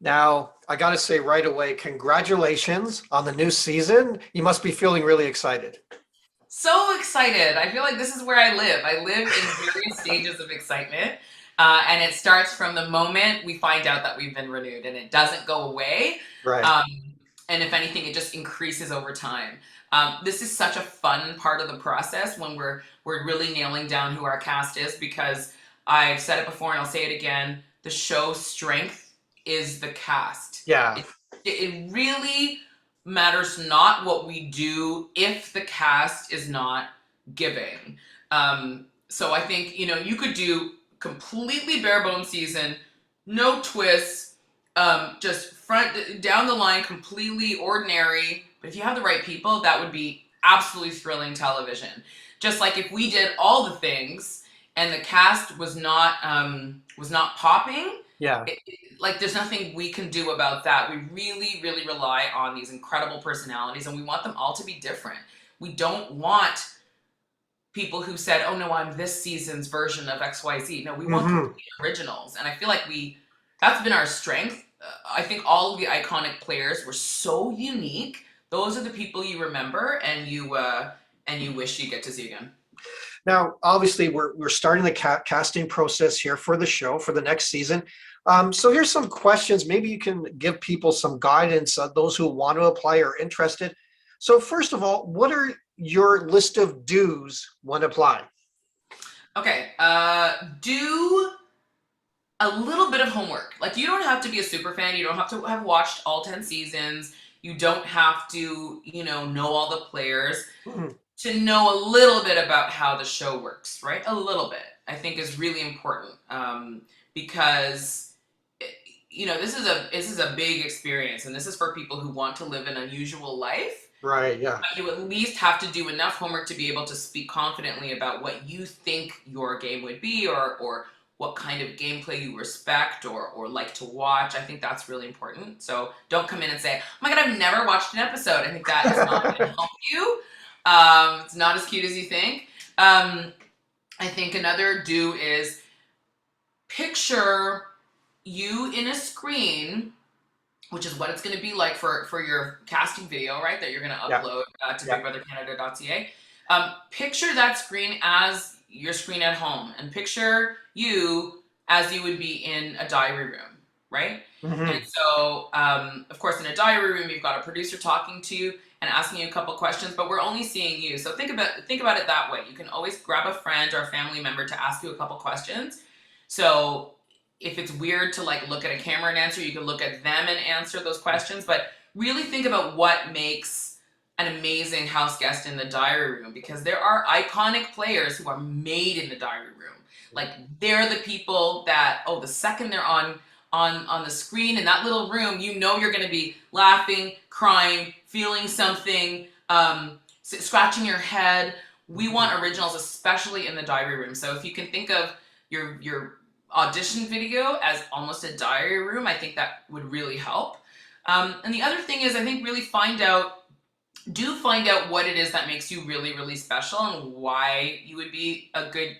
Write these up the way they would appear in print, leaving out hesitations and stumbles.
Now, I got to say right away, congratulations on the new season. You must be feeling really excited. So excited. I feel like this is where I live. I live in various stages of excitement. And it starts from the moment we find out that we've been renewed and it doesn't go away. Right. Um, and if anything, it just increases over time. This is such a fun part of the process when we're really nailing down who our cast is because I've said it before and I'll say it again. The show's strength is the cast. Yeah. It really matters not what we do if the cast is not giving. So I think, you could do completely bare bone season, no twists, just front down the line, completely ordinary. But if you have the right people, that would be absolutely thrilling television. Just like if we did all the things and the cast was not popping, Yeah. like there's nothing we can do about that. We really, really rely on these incredible personalities, and we want them all to be different. We don't want people who said, "Oh no, I'm this season's version of XYZ." No, we want Hmm. complete originals, and I feel like that's been our strength. I think all of the iconic players were so unique. Those are the people you remember, and you wish you get to see again. Now, obviously, we're starting the casting process here for the show for the next season. So here's some questions. Maybe you can give people some guidance, those who want to apply or interested. So first of all, what are your list of do's when applying? Okay, do a little bit of homework. Like you don't have to be a super fan. You don't have to have watched all 10 seasons. You don't have to, know all the players Mhm. to know a little bit about how the show works, right? A little bit, I think, is really important because this is a big experience, and this is for people who want to live an unusual life. Right, yeah. But you at least have to do enough homework to be able to speak confidently about what you think your game would be, or what kind of gameplay you respect or like to watch. I think that's really important. So don't come in and say, "Oh my god, I've never watched an episode." I think that is not going to help you. It's not as cute as you think. I think another do is picture you in a screen, which is what it's going to be like for your casting video, right? That you're going to Yeah, upload to yeah. BigBrotherCanada.ca. Picture that screen as your screen at home, and picture you as you would be in a diary room, right? And Hmm. so, of course, in a diary room, you've got a producer talking to you and asking you a couple questions, but we're only seeing you. So think about it that way. You can always grab a friend or a family member to ask you a couple questions. So if it's weird to like look at a camera and answer, you can look at them and answer those questions. But really think about what makes an amazing house guest in the diary room, because there are iconic players who are made in the diary room. Like they're the people that, oh, the second they're on the screen in that little room, you're going to be laughing, crying, feeling something, scratching your head. We want originals, especially in the diary room. So if you can think of your audition video as almost a diary room, I think that would really help. And the other thing is, I think really find out what it is that makes you really, really special and why you would be a good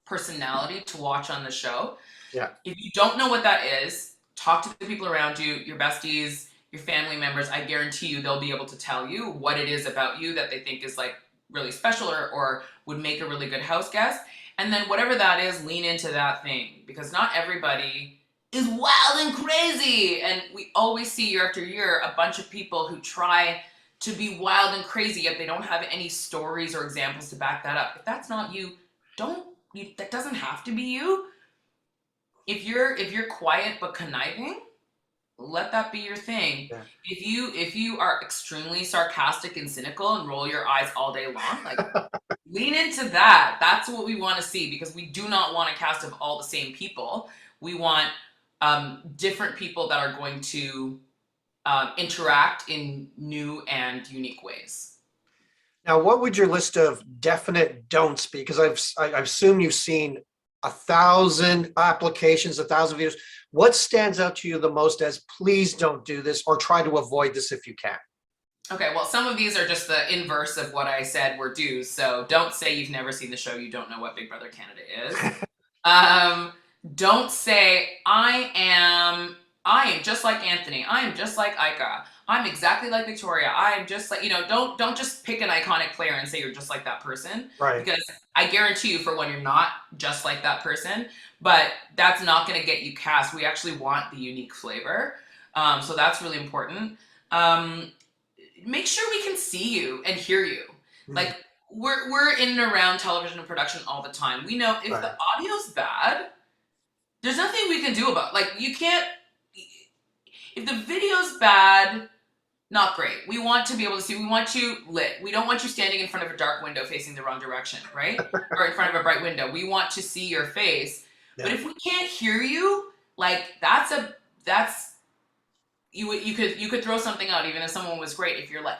personality to watch on the show. Yeah. If you don't know what that is, talk to the people around you, your besties, your family members. I guarantee you they'll be able to tell you what it is about you that they think is like really special, or would make a really good house guest. And then whatever that is, lean into that thing, because not everybody is wild and crazy. And we always see year after year a bunch of people who try to be wild and crazy, yet they don't have any stories or examples to back that up. If that's not you, don't that doesn't have to be you. If you're quiet but conniving, let that be your thing. Yeah. If you are extremely sarcastic and cynical and roll your eyes all day long, like lean into that. That's what we want to see, because we do not want a cast of all the same people. We want different people that are going to interact in new and unique ways. Now, what would your list of definite don'ts be? Because I assume you've seen 1,000 applications, 1,000 videos. What stands out to you the most as please don't do this or try to avoid this if you can? Okay, well, some of these are just the inverse of what I said were dues. So don't say you've never seen the show, you don't know what Big Brother Canada is. Um, don't say I am I am just like Anthony. I am just like Ika. I'm exactly like Victoria. I am just like, don't just pick an iconic player and say you're just like that person, Right. because I guarantee you for one, you're not just like that person, but that's not going to get you cast. We actually want the unique flavor. So that's really important. Um, Make sure we can see you and hear you. Mm, Like, we're in and around television and production all the time. We know if the right. audio's bad, there's nothing we can do about it. Like, you can't, if the video's bad, not great. We want to be able to see. We want you lit. We don't want you standing in front of a dark window facing the wrong direction, right? Or in front of a bright window. We want to see your face. But Yeah. if we can't hear you, like, that's you could throw something out even if someone was great. If you're like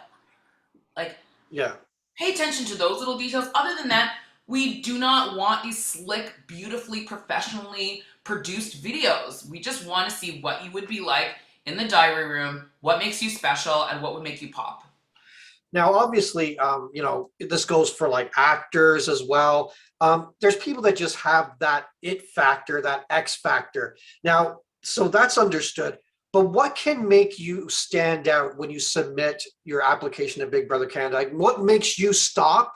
Yeah. pay attention to those little details. Other than that, we do not want these slick, beautifully, professionally produced videos. We just want to see what you would be like in the diary room, what makes you special, and what would make you pop. Now, obviously, this goes for like actors as well. There's people that just have that it factor, that X factor. Now, so that's understood. But what can make you stand out when you submit your application to Big Brother Canada? Like, what makes you stop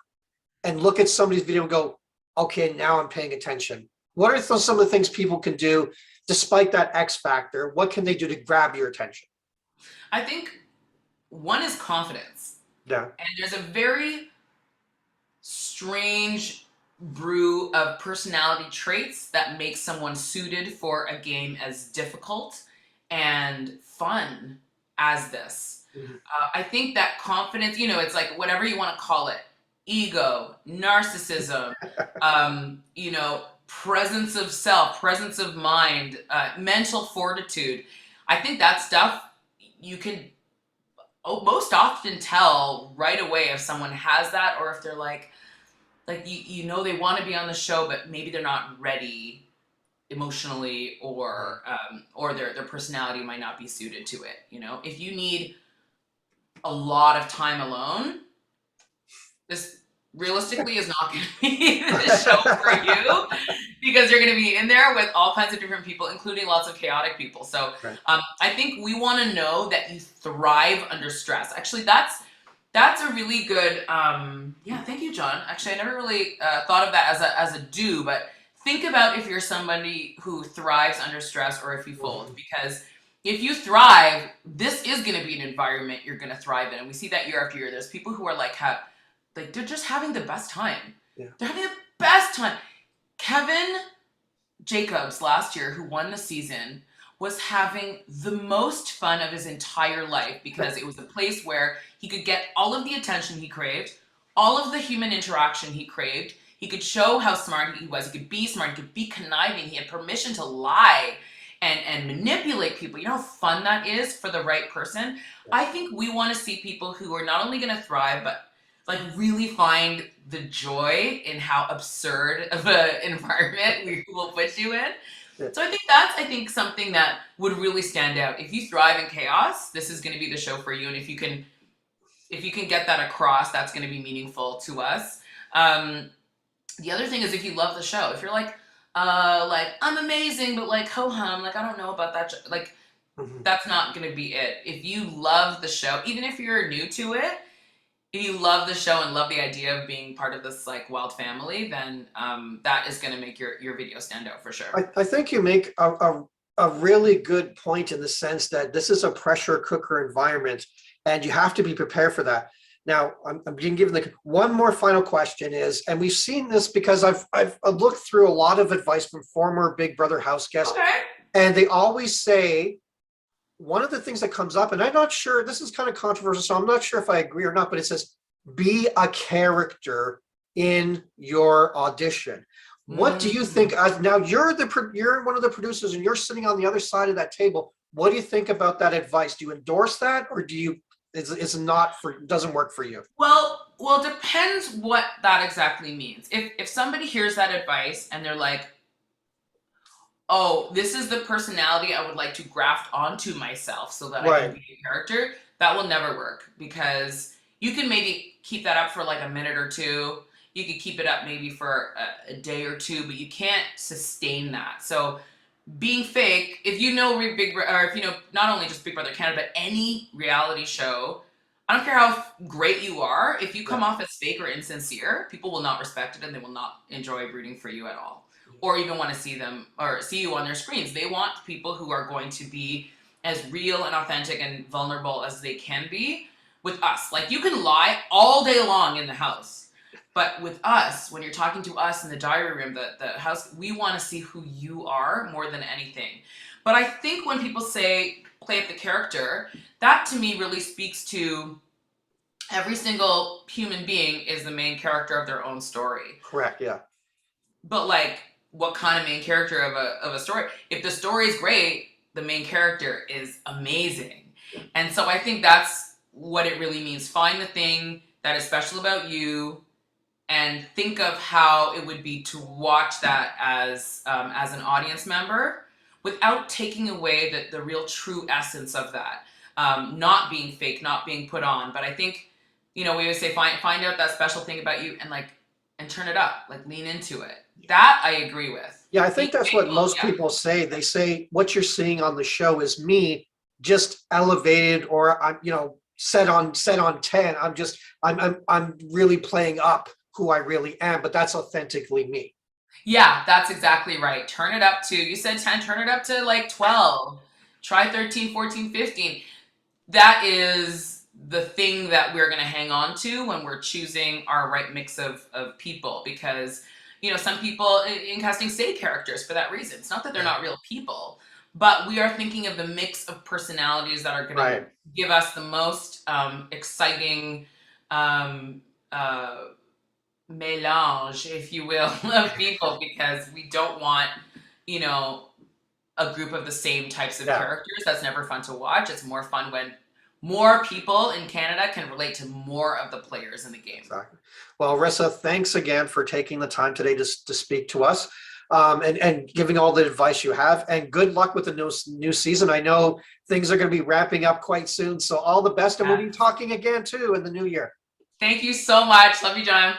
and look at somebody's video and go, okay, now I'm paying attention? What are some of the things people can do despite that X factor? What can they do to grab your attention? I think one is confidence. Yeah. And there's a very strange brew of personality traits that make someone suited for a game as difficult and fun as this. Mhm. I think that confidence, it's like whatever you want to call it, ego, narcissism, presence of self, presence of mind, mental fortitude. I think that stuff you can most often tell right away if someone has that, or if they're like they want to be on the show but maybe they're not ready emotionally, Right. or their personality might not be suited to it. If you need a lot of time alone, this realistically is not going to be the show for you, because you're going to be in there with all kinds of different people, including lots of chaotic people. So Right. I think we want to know that you thrive under stress. Actually, that's a really good. Yeah, thank you, John. Actually, I never really thought of that as a do, but think about if you're somebody who thrives under stress or if you fold, Mhm. because if you thrive, this is going to be an environment you're going to thrive in, and we see that year after year. There's people who are like they're just having the best time. Yeah. They're having the best time. Kevin Jacobs last year, who won the season, was having the most fun of his entire life because it was a place where he could get all of the attention he craved, all of the human interaction he craved. He could show how smart he was. He could be smart. He could be conniving. He had permission to lie and manipulate people. You know how fun that is for the right person? I think we want to see people who are not only going to thrive, but like really find the joy in how absurd of an environment we will put you in. Yeah. So I think that's something that would really stand out. If you thrive in chaos, this is going to be the show for you. And if you can get that across, that's going to be meaningful to us. The other thing is if you love the show, if you're like I'm amazing, but like ho hum, like I don't know about that, like Mhm. that's not going to be it. If you love the show, even if you're new to it, if you love the show and love the idea of being part of this like wild family, then that is going to make your video stand out for sure. I think you make a really good point in the sense that this is a pressure cooker environment and you have to be prepared for that. Now, I'm being given one more final question is, and we've seen this because I've looked through a lot of advice from former Big Brother house guests, Okay. and they always say one of the things that comes up, and I'm not sure, this is kind of controversial, so I'm not sure if I agree or not, but it says, be a character in your audition. What do you think? Mm. Now you're one of the producers, and you're sitting on the other side of that table. What do you think about that advice? Do you endorse that, or do you? It's not for doesn't work for you? Well, depends what that exactly means. If somebody hears that advice and they're like, "Oh, this is the personality I would like to graft onto myself so that I can Right. be a character," that will never work, because you can maybe keep that up for like a minute or two. You could keep it up maybe for a day or two, but you can't sustain that. So being fake, if you know or if you know not only just Big Brother Canada, but any reality show, I don't care how great you are, if you come Yeah. off as fake or insincere, people will not respect it and they will not enjoy rooting for you at all. Or even want to see them or see you on their screens. They want people who are going to be as real and authentic and vulnerable as they can be with us. Like you can lie all day long in the house. But with us, when you're talking to us in the diary room, the house, we want to see who you are more than anything. But I think when people say play up the character, that to me really speaks to every single human being is the main character of their own story. Correct. Yeah. But like, what kind of main character of a story? If the story is great, the main character is amazing. And so I think that's what it really means. Find the thing that is special about you, and think of how it would be to watch that as an audience member without taking away the real true essence of that. Not being fake, not being put on. But I think, we always say find out that special thing about you and turn it up, like lean into it. That I agree with. Yeah, I think that's what most Yeah. people say. They say what you're seeing on the show is me just elevated, or I'm, set on 10. I'm really playing up who I really am, but that's authentically me. Yeah, that's exactly right. Turn it up to, you said 10, turn it up to like 12. Try 13, 14, 15. That is the thing that we're going to hang on to when we're choosing our right mix of people, because some people in casting say characters for that reason. It's not that they're not real people, but we are thinking of the mix of personalities that are going to Right. give us the most exciting um, mélange, if you will, of people, because we don't want you know a group of the same types of Yeah. characters. That's never fun to watch. It's more fun when more people in Canada can relate to more of the players in the game. Exactly. Well, Arisa, thanks again for taking the time today to speak to us, and giving all the advice you have. And good luck with the new season. I know things are going to be wrapping up quite soon. So all the best. And we'll be talking again too in the new year. Thank you so much. Love you, John.